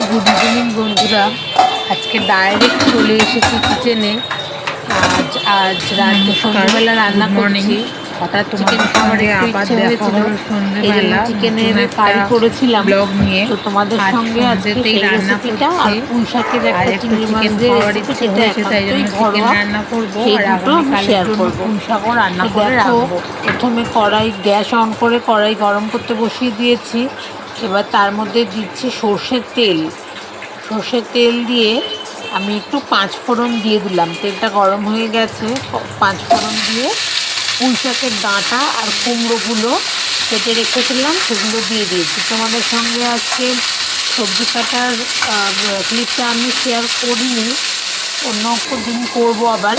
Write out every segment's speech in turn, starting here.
Good evening বন্ধুরা। আজকে direct চলে এসেছি কিচেনে। আজ রাত সন্ধ্যাবেলা রান্না করছি। হঠাৎ চিকেন খাবারে ইচ্ছে হয়েছিল, এই জন্য চিকেনের কারি করেছিলাম ব্লগ নিয়ে। তো তোমাদের সঙ্গে আজকে সেই রেসিপিটা আর পুঁই শাকের একটা চিংড়ি মাছ দিয়ে রেসিপি, সেটা একান্তই ঘরোয়া, সেই দুটো আমি শেয়ার করবো। পুঁই শাকও রান্না করে রাখবো। প্রথমে গ্যাস অন করে কড়াই গরম করতে বসিয়ে দিয়েছি। এবার তার মধ্যে দিচ্ছি সর্ষের তেল দিয়ে আমি একটু 5 ফোড়ন দিয়ে দিলাম। তেলটা গরম হয়ে গেছে। 5 ফোড়ন দিয়ে পুঁই শাকের ডাঁটা আর কুমড়োগুলো কেটে রেখেছিলাম, সেগুলো দিয়ে দিয়েছি। তোমাদের সঙ্গে আজকে সবজি কাটার ক্লিপটা আমি শেয়ার করিনি, অন্য দিন করবো আবার।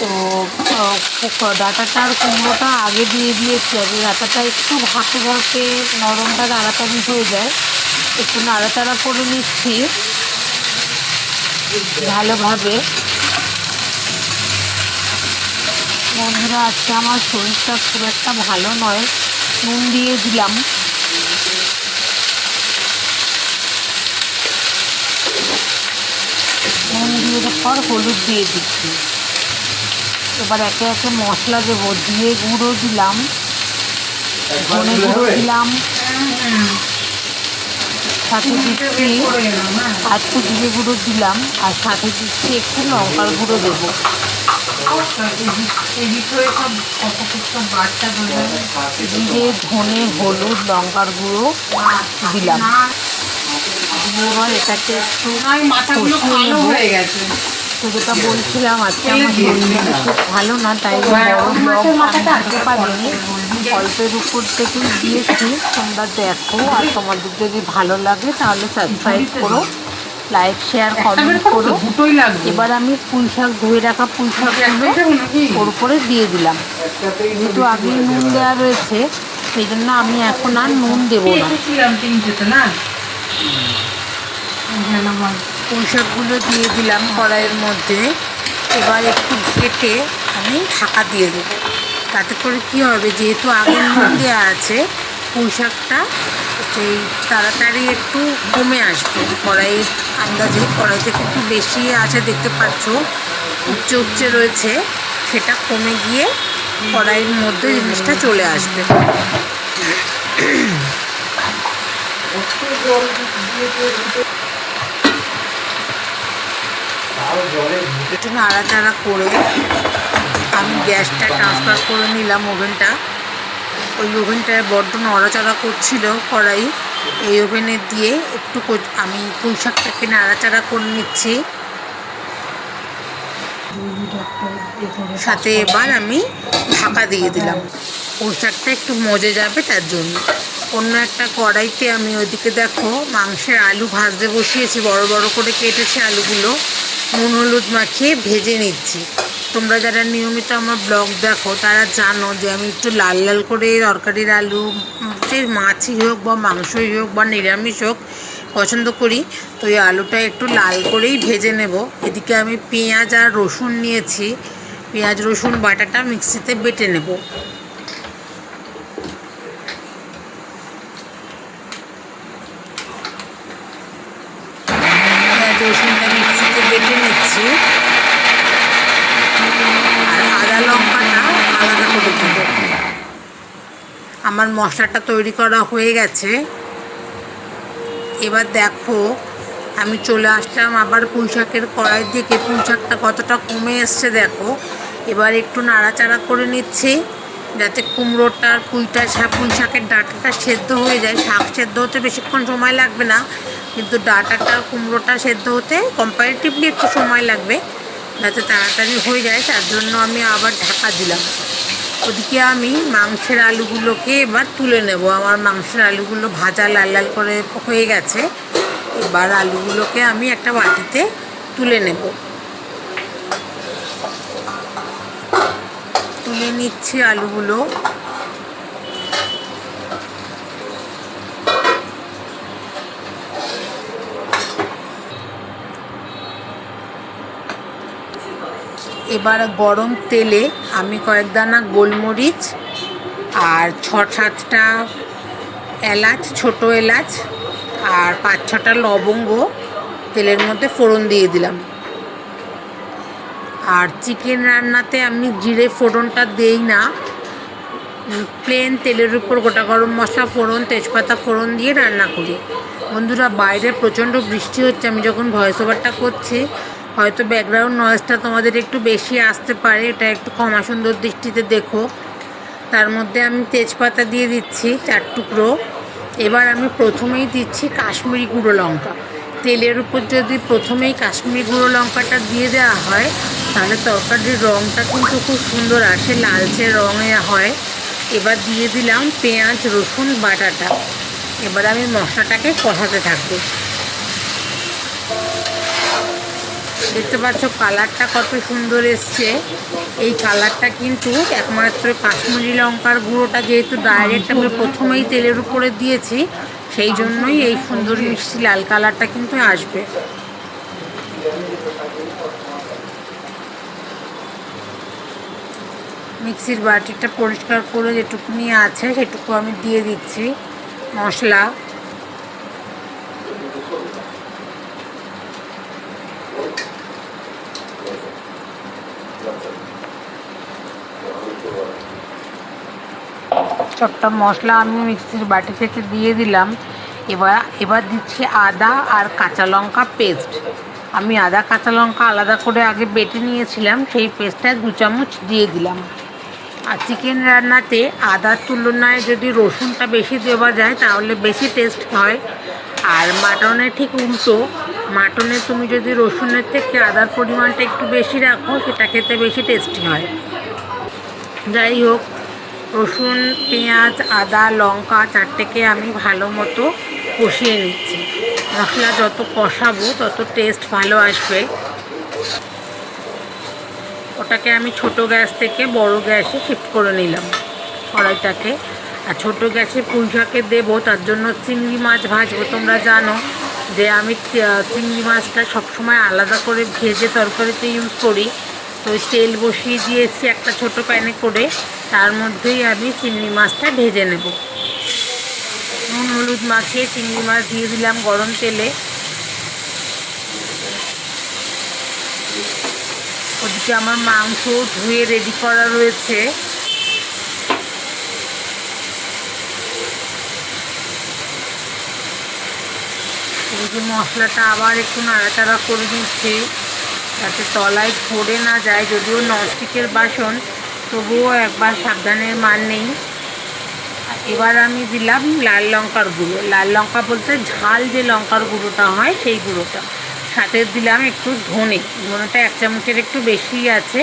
তো ডাঁটাটা আর কুমড়োটা আগে দিয়ে দিয়েছি। আগে ডাঁটাটা একটু ভাপে নরমটা নাড়াচাড়ি হয়ে যায়, একটু নাড়াচাড়া করে নিচ্ছি ভালোভাবে। বন্ধুরা, আজকে আমার শরীরটা খুব একটা ভালো নয়। নুন দিয়ে দিলাম। নুন দিয়ে পর হলুদ দিয়ে দিচ্ছি। এবার একে একে মশলা দেবো। জিরে গুঁড়ো দিলাম, ধনে গুঁড়ো দিলাম, সাথে দিচ্ছি আর একটু জিরে গুঁড়ো দিলাম, আর সাথে দিচ্ছি একটু লঙ্কার গুঁড়ো দেবো। জিরে, ধনে, হলুদ, লঙ্কার গুঁড়ো দিলাম। এবার এটাকে একটু কষিয়ে নেবো। তো যেটা বলছিলাম, আজকে আমার শরীরটা খুব ভালো না, তাই বড় ব্লগ আমি দিতে পারিনি। অল্পের উপর থেকেই দিয়েছি। তোমরা দেখো, আর তোমাদের যদি ভালো লাগে তাহলে সাবস্ক্রাইব করো, লাইক, শেয়ার, কমেন্ট করো। এবার আমি পুঁই শাক, ধুয়ে রাখা পুঁই শাকগুলো ওর উপরে দিয়ে দিলাম। যেহেতু আগেই নুন দেওয়া রয়েছে, সেই জন্য আমি এখন আর নুন দেবো না। পুঁই শাকগুলো দিয়ে দিলাম কড়াইয়ের মধ্যে। এবার একটু ঘেটে আমি ঢাকা দিয়ে দেবো। তাতে করে কী হবে, যেহেতু আগে নুন দেওয়া আছে, পুঁই শাকটা সেই তাড়াতাড়ি একটু কমে আসবে। কড়াইয়ের আন্দাজে, কড়াই থেকে একটু বেশি আছে দেখতে পাচ্ছ, উপচে রয়েছে, সেটা কমে গিয়ে কড়াইয়ের মধ্যে জিনিসটা চলে আসবে। একটু নাড়াচাড়া করে আমি গ্যাসটা ট্রান্সফার করে নিলাম ওভেনটা। ওই ওভেনটায় বড্ড নড়াচড়া করছিল কড়াই। এই ওভেনে দিয়ে একটু আমি পুঁই শাকটাকে নাড়াচাড়া করে নিচ্ছি। সাথে এবার আমি ঢাকা দিয়ে দিলাম। পুঁই শাকটা একটু মজে যাবে তার জন্য। অন্য একটা কড়াইতে আমি ওইদিকে দেখো মাংসের আলু ভাজতে বসিয়েছি। বড় বড় করে কেটেছি আলুগুলো, নুন হলুদ মাখিয়ে ভেজে নিচ্ছি। তোমরা যারা নিয়মিত আমার ব্লগ দেখো তারা জানো যে আমি একটু লাল লাল করে তরকারির আলু, সে মাছই হোক বা মাংসই হোক বা নিরামিষ হোক, পছন্দ করি। তো এই আলুটা একটু লাল করেই ভেজে নেব। এদিকে আমি পেঁয়াজ আর রসুন নিয়েছি। পেঁয়াজ রসুন বাটাটা মিক্সিতে বেটে নেব। পেঁয়াজ রসুনটা মিক্সিতে বেটে নিচ্ছি। আর আদা লঙ্কাটা আলাদা করে দেবো। আমার মশলাটা তৈরি করা হয়ে গেছে। এবার দেখো আমি চলে আসলাম আবার পুঁই শাকের কড়াই থেকে। পুঁই শাকটা কতটা কমে এসছে দেখো। এবার একটু নাড়াচাড়া করে নিচ্ছি যাতে কুমড়োটা আর পুঁই শাকের ডাঁটাটা সেদ্ধ হয়ে যায়। শাক সেদ্ধ হতে বেশিক্ষণ সময় লাগবে না, কিন্তু ডাঁটাটা কুমড়োটা সেদ্ধ হতে কম্পারেটিভলি একটু সময় লাগবে। যাতে তাড়াতাড়ি হয়ে যায়, তার জন্য আমি আবার ঢাকা দিলাম। ওদিকে আমি মাংসের আলুগুলোকে এবার তুলে নেব। আমার মাংসের আলুগুলো ভাজা লাল লাল করে হয়ে গেছে। এবার আলুগুলোকে আমি একটা বাটিতে তুলে নেব। তুলে নিচ্ছি আলুগুলো। এবার গরম তেলে আমি কয়েক দানা গোলমরিচ আর 6-7টা এলাচ, ছোটো এলাচ আর 5-6টা লবঙ্গ তেলের মধ্যে ফোড়ন দিয়ে দিলাম। আর চিকেন রান্নাতে আমি জিরে ফোড়নটা দেই না, প্লেন তেলের উপর গোটা গরম মশলা ফোড়ন, তেজপাতা ফোড়ন দিয়ে রান্না করি। বন্ধুরা, বাইরে প্রচণ্ড বৃষ্টি হচ্ছে, আমি যখন ভয়েস ওভারটা করছি হয়তো ব্যাকগ্রাউন্ড নয়েজটা তোমাদের একটু বেশি আসতে পারে, এটা একটু ক্ষমা সুন্দর দৃষ্টিতে দেখো। তার মধ্যে আমি তেজপাতা দিয়ে দিচ্ছি 4 টুকরো। এবার আমি প্রথমেই দিচ্ছি কাশ্মীরি গুঁড়ো লঙ্কা। তেলের উপর যদি প্রথমেই কাশ্মীরি গুঁড়ো লঙ্কাটা দিয়ে দেওয়া হয় তাহলে তরকারির রঙটা কিন্তু খুব সুন্দর আসে, লালচে রঙে হয়। এবার দিয়ে দিলাম পেঁয়াজ রসুন বাটাটা। এবার আমি মশলাটাকে কষাতে থাকবো। দেখতে পাচ্ছ কালারটা কত সুন্দর এসছে। এই কালারটা কিন্তু একমাত্র কাশ্মীরি লঙ্কার গুঁড়োটা যেহেতু ডাইরেক্ট আমি প্রথমেই তেলের উপরে দিয়েছি, সেই জন্যই এই সুন্দর মিষ্টি লাল কালারটা কিন্তু আসবে। মিক্সির বাটিটা পরিষ্কার করে যেটুকুনি আছে সেটুকু আমি দিয়ে দিচ্ছি মশলা। সবটা মশলা আমি মিক্সির বাটি থেকে দিয়ে দিলাম। এবার দিচ্ছি আদা আর কাঁচা লঙ্কা পেস্ট। আমি আদা কাঁচা লঙ্কা আলাদা করে আগে বেটে নিয়েছিলাম, সেই পেস্টটা 2 চামচ দিয়ে দিলাম। আর চিকেন রান্নাতে আদার তুলনায় যদি রসুনটা বেশি দেওয়া যায় তাহলে বেশি টেস্ট হয়। আর মাটনে ঠিক উল্টো, মাটনে তুমি যদি রসুনের থেকে আদার পরিমাণটা একটু বেশি রাখো সেটা খেতে বেশি টেস্টি হয়। যাই হোক, রসুন পেঁয়াজ আদা লঙ্কা 4টেকে আমি ভালো মতো কষিয়ে নিচ্ছি। মশলা যত কষাবো তত টেস্ট ভালো আসবে। ওটাকে আমি ছোট গ্যাস থেকে বড় গ্যাসে শিফট করে নিলাম কড়াইটাকে। আর ছোট গ্যাসে পুঁই শাকে দেবো, তার জন্য চিংড়ি মাছ ভাজবো। তোমরা জানো যে আমি চিংড়ি মাছটা সবসময় আলাদা করে ভেজে তরকারিতে ইউজ করি। তো ওই তেল বসিয়ে দিয়েছি একটা ছোট প্যানে করে, তার মধ্যেই আমি চিংড়ি মাছটা ভেজে নেব। নুন হলুদ মাখিয়ে চিংড়ি মাছ দিয়ে দিলাম গরম তেলে। ওদিকে আমার মাংস ধুয়ে রেডি করা রয়েছে। এদিকে মশলাটা আবার একটু নাড়াচাড়া করে নিচ্ছি যাতে তলায় ধরে না যায়। যদিও ননস্টিকের বাসন, তবুও একবার সাবধানের মান নেই। এবার আমি দিলাম লাল লঙ্কার গুঁড়ো। লাল লঙ্কা বলতে ঝাল যে লঙ্কার গুঁড়োটা হয় সেই গুঁড়োটা। সাথে দিলাম একটু ধনেটা 1 চামচের একটু বেশি আছে।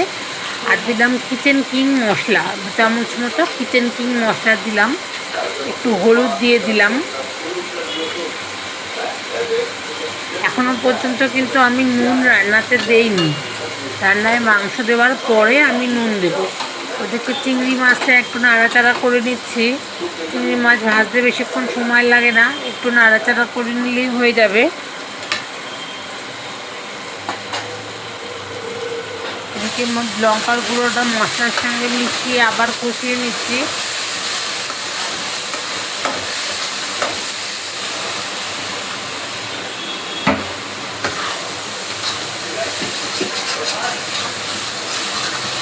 আর দিলাম কিচেন কিং মশলা 2 চামচ মতো কিচেন কিং মশলা দিলাম। একটু হলুদ দিয়ে দিলাম। এখনও পর্যন্ত কিন্তু আমি নুন রান্নাতে দেইনি, রান্নায় মাংস দেওয়ার পরে আমি নুন দেবো। ওদেরকে চিংড়ি মাছটা একটু নাড়াচাড়া করে নিচ্ছি। চিংড়ি মাছ ভাজতে বেশিক্ষণ সময় লাগে না, একটু নাড়াচাড়া করে নিলেই হয়ে যাবে। এদিকে লঙ্কার গুঁড়োটা মশলার সঙ্গে মিশিয়ে আবার কষিয়ে নিচ্ছি।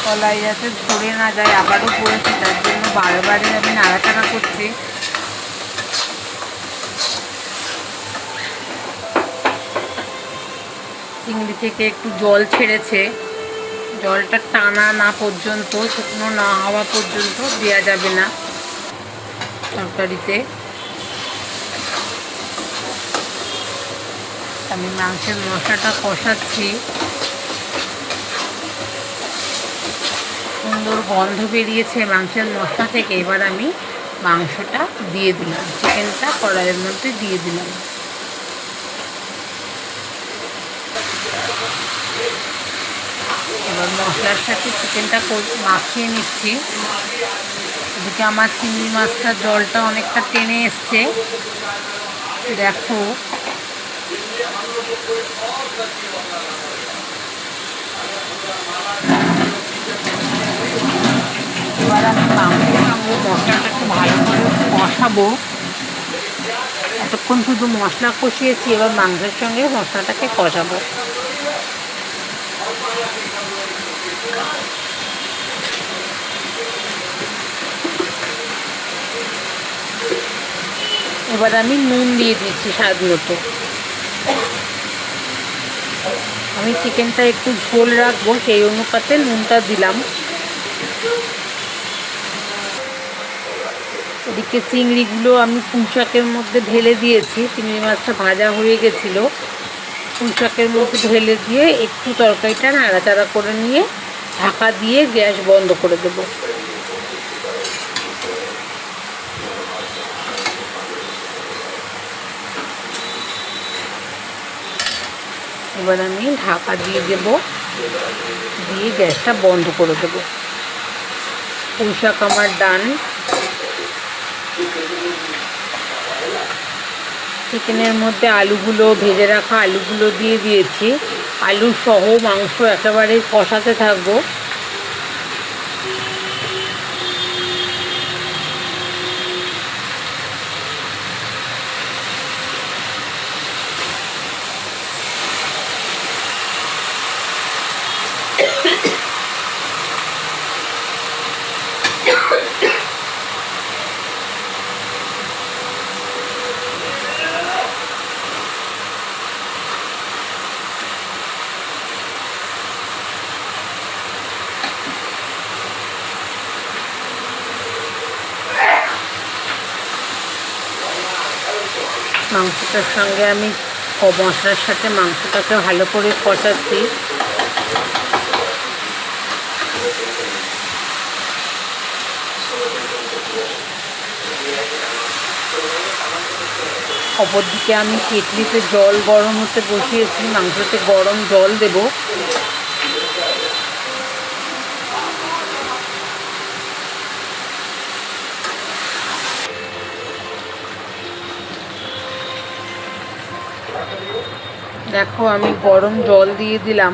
তলায় যাতে ধরে না যায়, আবারও করেছি, তার জন্য বারে আমি নাড়াচাড়া করছি। চিংড়ি থেকে একটু জল ছেড়েছে, জলটা টানা না পর্যন্ত, শুকনো না হওয়া পর্যন্ত দেওয়া যাবে না তরকারিতে। আমি মাংসের মশলাটা কষাচ্ছি, সুন্দর গন্ধ বেরিয়েছে মাংসের মশলা থেকে। এবার আমি মাংসটা দিয়ে দিলাম, চিকেনটা কড়াইয়ের মধ্যে দিয়ে দিলাম। এবার মশলার সাথে চিকেনটা মাখিয়ে নিচ্ছি। এদিকে আমার চিংড়ি মাছটার জলটা অনেকটা টেনে এসছে, দেখো। এবার আমি মাংসের সঙ্গে মশলাটা একটু ভালো করে কষাবো। এতক্ষণ শুধু মশলা কষিয়েছি, এবার মাংসের সঙ্গে মশলাটাকে কষাবো। এবার আমি নুন দিয়ে দিচ্ছি স্বাদ মতো। আমি চিকেনটা একটু ঝোল রাখবো, সেই অনুপাতে নুনটা দিলাম। এদিকে চিংড়িগুলো আমি পুঁইশাকের মধ্যে ঢেলে দিয়েছি। চিংড়ি মাছটা ভাজা হয়ে গেছিলো, পুঁইশাকের মধ্যে ঢেলে দিয়ে একটু তরকারিটা নাড়াচাড়া করে নিয়ে ঢাকা দিয়ে গ্যাস বন্ধ করে দেবো। এবার আমি ঢাকা দিয়ে দেব, দিয়ে গ্যাসটা বন্ধ করে দেবো। পুঁইশাক আমার ডান। চিকেনের মধ্যে আলুগুলো, ভেজে রাখা আলুগুলো দিয়ে দিয়েছি। আলু সহ মাংস একেবারে কষাতে থাকবো। মাংসটার সঙ্গে আমি মশলার সাথে মাংসটাকে ভালো করে কষাচ্ছি। অপরদিকে আমি কেটলিতে জল গরম হতে বসিয়েছি, মাংসতে গরম জল দেব। দেখো আমি গরম জল দিয়ে দিলাম।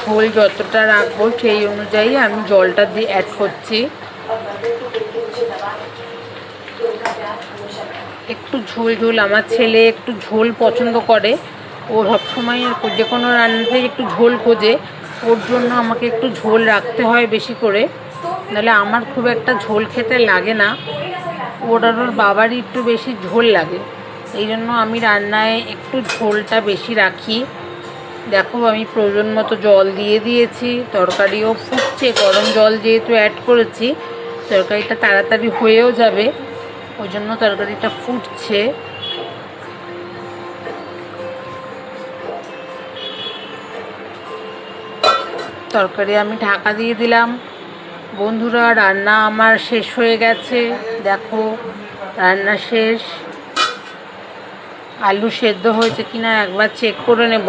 ঝোল যতটা রাখবো সেই অনুযায়ী আমি জলটা দিয়ে অ্যাড করছি। একটু ঝোল ঝোল, আমার ছেলে একটু ঝোল পছন্দ করে। ও সবসময় যে কোনো রান্নাতে একটু ঝোল খোঁজে, ওর জন্য আমাকে একটু ঝোল রাখতে হয় বেশি করে, নাহলে আমার খুব একটা ঝোল খেতে লাগে না। ওর বাবারই একটু বেশি ঝোল লাগে, এই জন্য আমি রান্নায় একটু ঝোলটা বেশি রাখি। দেখো আমি প্রয়োজন মতো জল দিয়ে দিয়েছি, তরকারিও ফুটছে। গরম জল যেহেতু অ্যাড করেছি, তরকারিটা তাড়াতাড়ি হয়েও যাবে, ওই জন্য তরকারিটা ফুটছে। তরকারি আমি ঢাকা দিয়ে দিলাম। বন্ধুরা, রান্না আমার শেষ হয়ে গেছে। দেখো রান্না শেষ। আলু সেদ্ধ হয়েছে কিনা একবার চেক করে নেব।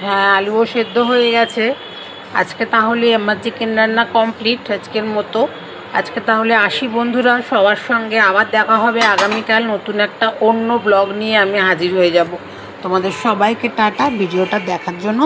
হ্যাঁ, আলুও সেদ্ধ হয়ে গেছে। আজকে তাহলে আমার চিকেন রান্না কমপ্লিট আজকের মতো। আজকে তাহলে আসি বন্ধুরা, সবার সঙ্গে আবার দেখা হবে আগামীকাল নতুন একটা অন্য ব্লগ নিয়ে আমি হাজির হয়ে যাব। তোমাদের সবাইকে টাটা। ভিডিওটা দেখার জন্য